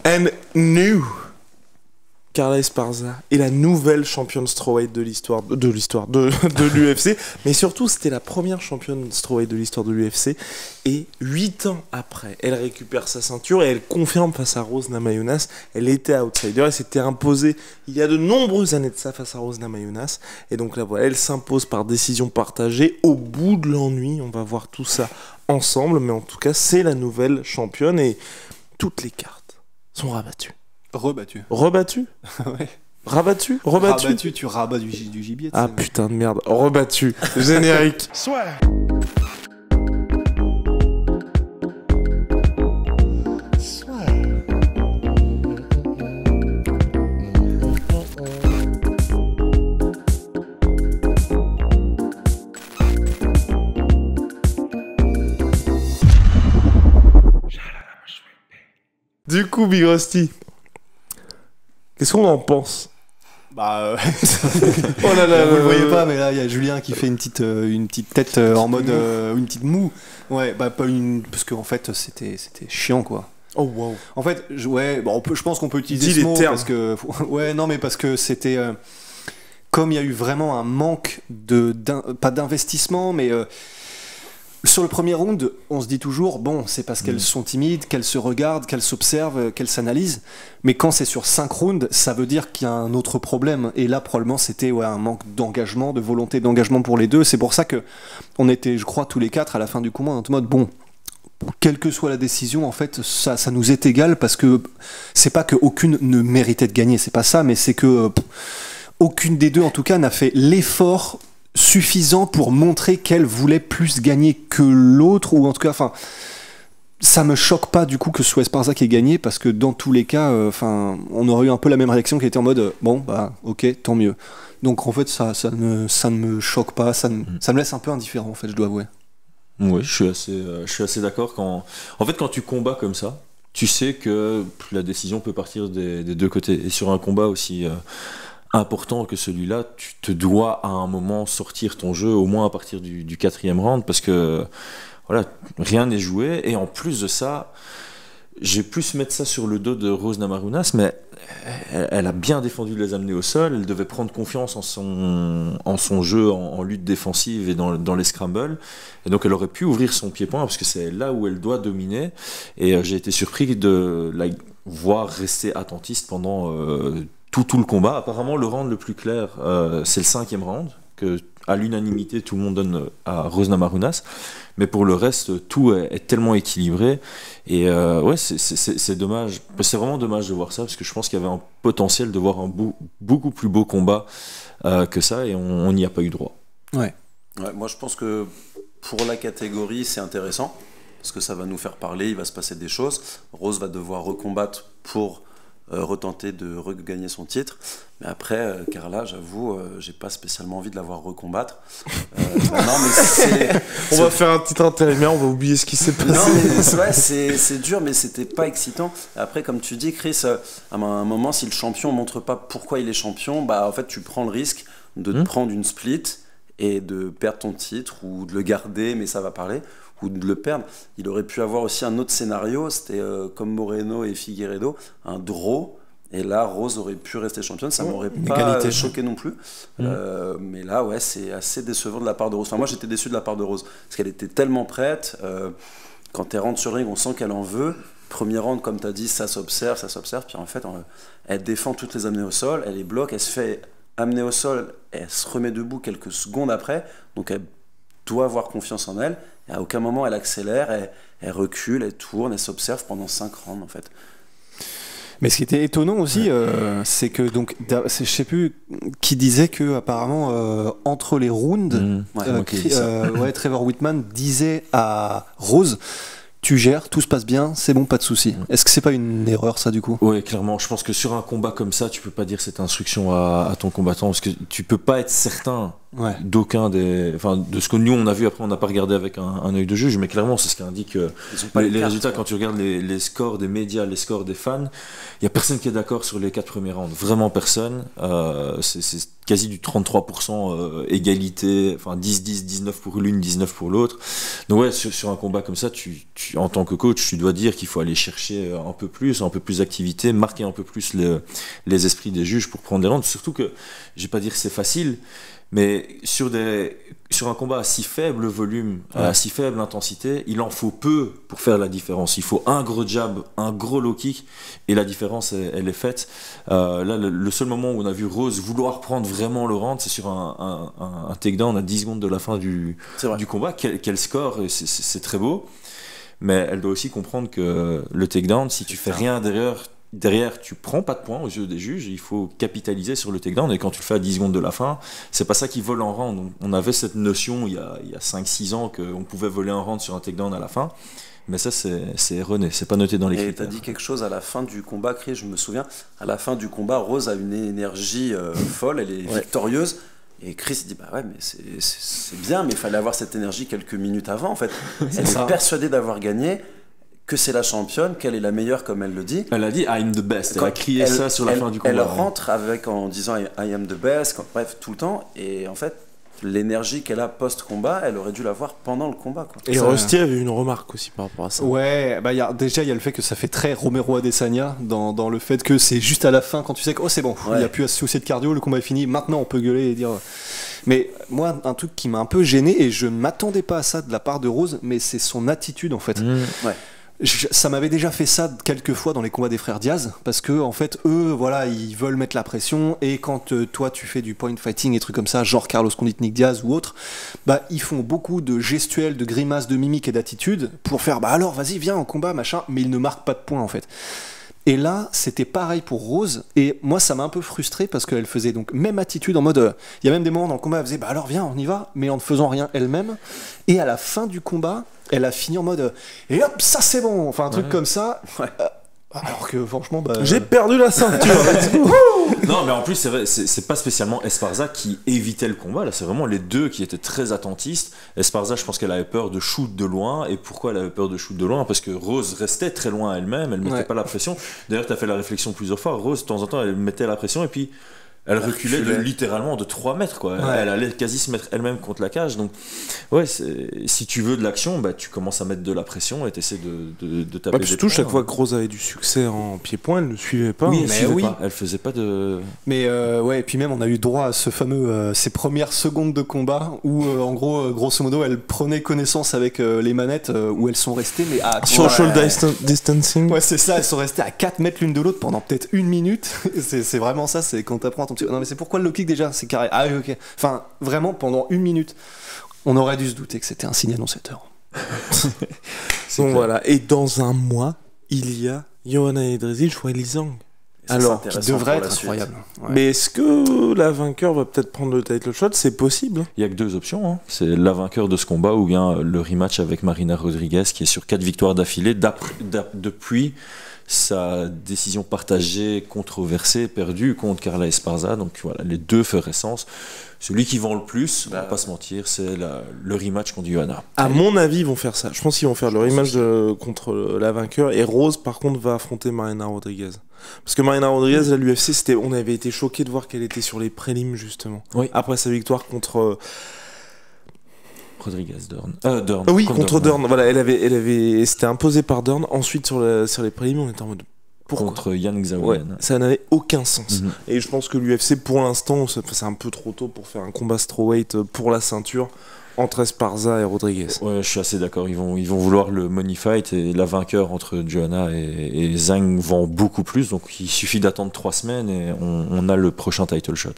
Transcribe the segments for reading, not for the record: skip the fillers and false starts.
And new Carla Esparza est la nouvelle championne strawweight de l'UFC, mais surtout c'était la première championne strawweight de l'histoire de l'UFC, et 8 ans après, elle récupère sa ceinture et elle confirme face à Rose Namajunas. Elle était outsider, elle s'était imposée il y a de nombreuses années de ça face à Rose Namajunas, et donc là voilà, elle s'impose par décision partagée au bout de l'ennui. On va voir tout ça ensemble, mais en tout cas c'est la nouvelle championne et toutes les cartes sont rabattues. Rebattu. Rebattu. Ouais. Rabattu. Rebattu. Rabattu, tu rabats du gibier. Ah putain de merde. Rebattu. Générique. Swear. Du coup, Big Rusty, qu'est-ce qu'on en pense? Bah, Oh là là, vous le voyez pas, mais là il y a Julien qui fait une petite tête en mode une petite moue. Ouais, bah pas une, parce qu'en fait c'était chiant quoi. Oh wow. En fait, ouais, bon, je pense qu'on peut utiliser Dis ce les mot termes. parce que ouais, non, mais parce que c'était comme il y a eu vraiment un manque pas d'investissement, mais sur le premier round, on se dit toujours, bon, c'est parce qu'elles sont timides, qu'elles se regardent, qu'elles s'observent, qu'elles s'analysent. Mais quand c'est sur 5 rounds, ça veut dire qu'il y a un autre problème. Et là, probablement, c'était un manque d'engagement, de volonté d'engagement pour les deux. C'est pour ça que on était, je crois, tous les 4 à la fin du combat en mode, bon, quelle que soit la décision, en fait, ça nous est égal, parce que c'est pas qu'aucune ne méritait de gagner, c'est pas ça, mais c'est que aucune des deux, en tout cas, n'a fait l'effort suffisant pour montrer qu'elle voulait plus gagner que l'autre, ou en tout cas, enfin, ça me choque pas du coup que ce soit Esparza qui ait gagné, parce que dans tous les cas, on aurait eu un peu la même réaction qui était en mode bon bah ok, tant mieux. Donc en fait ça ne me choque pas, ça me laisse un peu indifférent en fait, je dois avouer. Oui, je suis assez d'accord. En fait, quand tu combats comme ça, tu sais que la décision peut partir des deux côtés. Et sur un combat aussi important que celui-là, tu te dois à un moment sortir ton jeu, au moins à partir du 4e round, parce que voilà, rien n'est joué. Et en plus de ça, j'ai plus mettre ça sur le dos de Rose Namajunas, mais elle a bien défendu de les amener au sol. Elle devait prendre confiance en son jeu, en lutte défensive et dans les scrambles. Et donc elle aurait pu ouvrir son pied-point, parce que c'est là où elle doit dominer. Et j'ai été surpris de la voir rester attentiste pendant tout le combat. Apparemment, le round le plus clair, c'est le 5e round, que à l'unanimité tout le monde donne à Rose Namajunas, mais pour le reste tout est tellement équilibré, et ouais, c'est dommage, c'est vraiment dommage de voir ça, parce que je pense qu'il y avait un potentiel de voir un beaucoup plus beau combat que ça, et on n'y a pas eu droit. Ouais, moi je pense que pour la catégorie c'est intéressant, parce que ça va nous faire parler, il va se passer des choses. Rose va devoir recombattre pour retenter de regagner son titre, mais après Carla, j'avoue, j'ai pas spécialement envie de la voir recombattre. Non, mais On va faire un titre intérimaire, on va oublier ce qui s'est passé. Non, mais ouais, c'est dur, mais c'était pas excitant. Après, comme tu dis, Chris, à un moment, si le champion montre pas pourquoi il est champion, bah en fait, tu prends le risque de te prendre une split et de perdre ton titre, ou de le garder, mais ça va parler, ou de le perdre. Il aurait pu avoir aussi un autre scénario, c'était comme Moreno et Figueiredo, un draw, et là Rose aurait pu rester championne, ça m'aurait pas choqué non plus. Mais là ouais, c'est assez décevant de la part de Rose. Enfin, moi j'étais déçu de la part de Rose, parce qu'elle était tellement prête, quand elle rentre sur le ring on sent qu'elle en veut. Premier round, comme tu as dit, ça s'observe, puis en fait elle défend toutes les amenées au sol, elle les bloque, elle se fait amener au sol, elle se remet debout quelques secondes après, donc elle doit avoir confiance en elle, et à aucun moment elle accélère, elle recule, elle tourne, elle s'observe pendant 5 rounds en fait. Mais ce qui était étonnant aussi, c'est que donc, je sais plus qui disait que apparemment entre les rounds, Trevor Whitman disait à Rose, tu gères, tout se passe bien, c'est bon, pas de souci. Est-ce que c'est pas une erreur ça du coup? Oui, clairement. Je pense que sur un combat comme ça, tu peux pas dire cette instruction à ton combattant, parce que tu peux pas être certain Ouais. d'aucun des, enfin de ce que nous on a vu. Après, on n'a pas regardé avec un œil de juge, mais clairement c'est ce qu'indique Ils ont pas les cartes, résultats. quoi. Quand tu regardes les scores des médias, les scores des fans, il y a personne qui est d'accord sur les 4 premiers rounds, vraiment personne. C'est quasi du 33% égalité, enfin 10-10, 19 pour l'une, 19 pour l'autre. Donc ouais, sur un combat comme ça, tu en tant que coach, tu dois dire qu'il faut aller chercher un peu plus d'activité, marquer un peu plus les esprits des juges pour prendre des rounds. Surtout que, je vais pas dire que c'est facile, mais sur un combat à si faible volume, à si faible intensité, il en faut peu pour faire la différence. Il faut un gros jab, un gros low kick, et la différence, elle est faite. Là, le seul moment où on a vu Rose vouloir prendre vraiment le round, c'est sur un takedown à 10 secondes de la fin du combat. Quel score, et c'est très beau. Mais elle doit aussi comprendre que le takedown, si tu fais rien derrière, tu prends pas de points aux yeux des juges. Il faut capitaliser sur le takedown, et quand tu le fais à 10 secondes de la fin, c'est pas ça qui vole en round. On avait cette notion il y a 5-6 ans qu'on pouvait voler un round sur un takedown à la fin, mais ça c'est erroné, c'est pas noté dans les Et critères. t'as dit quelque chose à la fin du combat, Chris, je me souviens, à la fin du combat, Rose a une énergie folle, elle est victorieuse. Et Chris dit bah ouais, mais c'est bien, mais il fallait avoir cette énergie quelques minutes avant en fait. Elle est persuadée d'avoir gagné, que c'est la championne, qu'elle est la meilleure comme elle le dit. Elle a dit I'm the best, elle a crié ça sur la fin du combat. Elle rentre en disant I am the best, bref, tout le temps, et en fait l'énergie qu'elle a post-combat, elle aurait dû l'avoir pendant le combat, quoi. Et Rusty avait une remarque aussi par rapport à ça. Ouais, bah il y a le fait que ça fait très Romero Adesanya dans le fait que c'est juste à la fin quand tu sais que c'est bon, il n'y a plus à se soucier de cardio, le combat est fini, maintenant on peut gueuler et dire. Mais moi, un truc qui m'a un peu gêné, et je ne m'attendais pas à ça de la part de Rose, mais c'est son attitude en fait. Ouais. Ça m'avait déjà fait ça quelques fois dans les combats des frères Diaz, parce que en fait eux voilà, ils veulent mettre la pression, et quand toi tu fais du point fighting et trucs comme ça, genre Carlos Condit, Nick Diaz ou autre, bah ils font beaucoup de gestuels, de grimaces, de mimiques et d'attitudes pour faire bah alors vas-y viens en combat machin, mais ils ne marquent pas de points en fait. Et là, c'était pareil pour Rose, et moi ça m'a un peu frustré parce qu'elle faisait donc même attitude en mode il y a même des moments dans le combat elle faisait bah alors viens on y va, mais en ne faisant rien elle-même, et à la fin du combat elle a fini en mode et hop ça c'est bon, enfin un truc comme ça. Alors que franchement j'ai perdu la ceinture. Non, mais en plus c'est vrai, c'est pas spécialement Esparza qui évitait le combat, là c'est vraiment les deux qui étaient très attentistes. Esparza, je pense qu'elle avait peur de shoot de loin. Et pourquoi elle avait peur de shoot de loin? Parce que Rose restait très loin elle-même, elle mettait pas la pression. D'ailleurs t'as fait la réflexion plusieurs fois, Rose de temps en temps elle mettait la pression, et puis elle reculait littéralement de 3 mètres, quoi. Elle allait quasi se mettre elle-même contre la cage. Donc, ouais, si tu veux de l'action, bah, tu commences à mettre de la pression et tu essaies de taper. Surtout, chaque fois que Rose avait du succès en pied-point, elle ne suivait pas. Oui, elle faisait pas de. Mais ouais, et puis même, on a eu droit à ce fameux, ces premières secondes de combat où, en gros, grosso modo, elle prenait connaissance avec les manettes, où elles sont restées, mais à. Social distancing. Ouais, c'est ça, elles sont restées à 4 mètres l'une de l'autre pendant peut-être 1 minute. c'est vraiment ça, c'est quand t'apprends ton. Non mais c'est pourquoi le low kick déjà, c'est carré. Ah oui, ok. Enfin, vraiment pendant 1 minute, on aurait dû se douter que c'était un signe annonciateur. Donc voilà. Et dans un mois, il y a Johanna Jedrzejczyk ou Weili Zhang. Alors, qui devrait être incroyable. Ouais. Mais est-ce que la vainqueur va peut-être prendre le title shot? C'est possible. Il y a que 2 options. Hein. C'est la vainqueur de ce combat ou bien le rematch avec Marina Rodriguez qui est sur 4 victoires d'affilée depuis sa décision partagée, controversée, perdue contre Carla Esparza. Donc voilà, les deux feraient sens. Celui qui vend le plus, on va pas se mentir, c'est le rematch contre Johanna. À mon avis, ils vont faire ça. Je pense qu'ils vont faire le rematch contre la vainqueur. Et Rose, par contre, va affronter Marina Rodriguez. Parce que Marina Rodriguez, à l'UFC, on avait été choqués de voir qu'elle était sur les prélims, justement. Oui. Après sa victoire contre... Rodriguez, Dern. Oui, contre Dern. Voilà, elle s'était imposée par Dern. Ensuite, sur les prélims, on était en mode... Pourquoi? Contre Yan Xiaoyan. Ouais, ça n'avait aucun sens. Et je pense que l'UFC, pour l'instant, c'est un peu trop tôt pour faire un combat strawweight pour la ceinture entre Esparza et Rodriguez. Ouais, je suis assez d'accord. Ils vont vouloir le money fight, et la vainqueur entre Johanna et Zhang vend beaucoup plus. Donc il suffit d'attendre 3 semaines et on a le prochain title shot.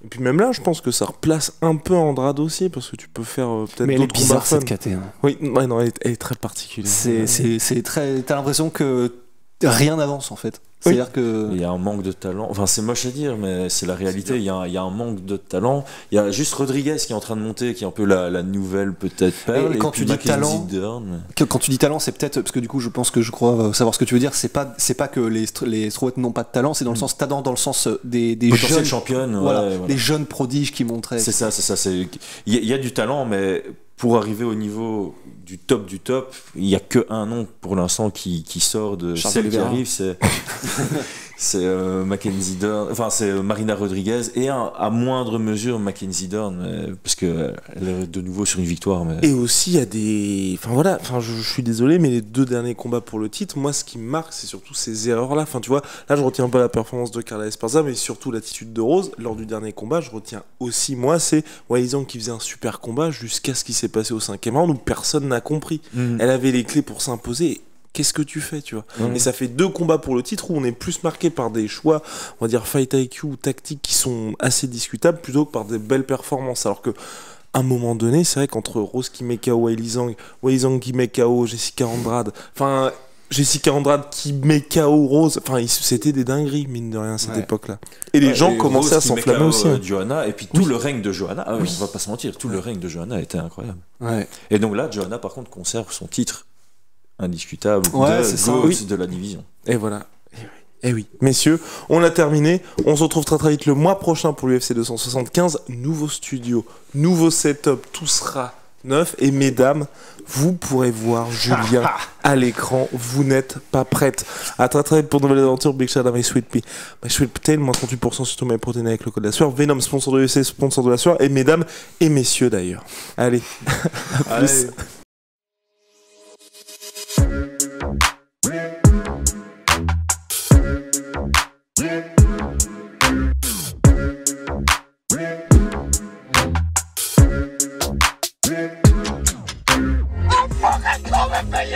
Et puis même là, je pense que ça replace un peu Andrade aussi, parce que tu peux faire peut-être d'autres combats fun. Cette KT. Hein. Oui, ouais, non, elle est très particulière. C'est très. T'as l'impression que rien n'avance en fait. C'est-à-dire que Il y a un manque de talent. Enfin, c'est moche à dire, mais c'est la réalité. Il y a un manque de talent. Il y a juste Rodriguez qui est en train de monter, qui est un peu la nouvelle peut-être perle. Et quand puis tu dis Mackenzie talent, Dern. quand tu dis talent, c'est peut-être parce que du coup, je pense que je crois savoir ce que tu veux dire. C'est pas que les Strouettes n'ont pas de talent, c'est dans le sens talent, dans le sens des Potentielle jeunes championne. voilà, ouais, voilà. des jeunes prodiges qui montraient. C'est ça. Il y a du talent, mais pour arriver au niveau du top, il n'y a que un nom pour l'instant qui sort de Charles celle qui Oliveira. arrive, c'est Mackenzie Dern, enfin c'est Marina Rodriguez et à moindre mesure Mackenzie Dern, parce qu'elle est de nouveau sur une victoire. Mais... Et aussi, il y a des. Enfin voilà, je suis désolé, mais les 2 derniers combats pour le titre, moi, ce qui me marque, c'est surtout ces erreurs-là. Enfin, tu vois, là, je retiens pas la performance de Carla Esparza, mais surtout l'attitude de Rose. Lors du dernier combat, je retiens aussi, moi, c'est Weili qui faisait un super combat jusqu'à ce qui s'est passé au 5e round où personne n'a compris. Elle avait les clés pour s'imposer. Qu'est-ce que tu fais, tu vois? Et ça fait 2 combats pour le titre où on est plus marqué par des choix, on va dire fight IQ ou tactiques qui sont assez discutables plutôt que par des belles performances. Alors que à un moment donné, c'est vrai qu'entre Rose qui met KO Weili Zhang qui met KO Jessica Andrade, enfin Jessica Andrade qui met KO Rose, enfin c'était des dingueries mine de rien à cette époque-là. Et les gens commençaient à s'enflammer aussi. Johanna, et puis tout le règne de Johanna, on va pas se mentir, tout le règne de Johanna était incroyable. Ouais. Et donc là, Johanna par contre conserve son titre indiscutable c'est ça, GOAT oui. de la division. Et voilà. Et oui, messieurs, on a terminé. On se retrouve très très vite le mois prochain pour l'UFC 275. Nouveau studio, nouveau setup, tout sera neuf. Et mesdames, vous pourrez voir Julien à l'écran. Vous n'êtes pas prêtes. À très très vite pour de nouvelles aventures. Big shout out à My Sweet Pea. My Sweet Potato, moins 38% sur tous mes protéines avec le code de la sueur. Venom, sponsor de l'UFC, sponsor de la sueur. Et mesdames et messieurs d'ailleurs. Allez, à plus. Come and pay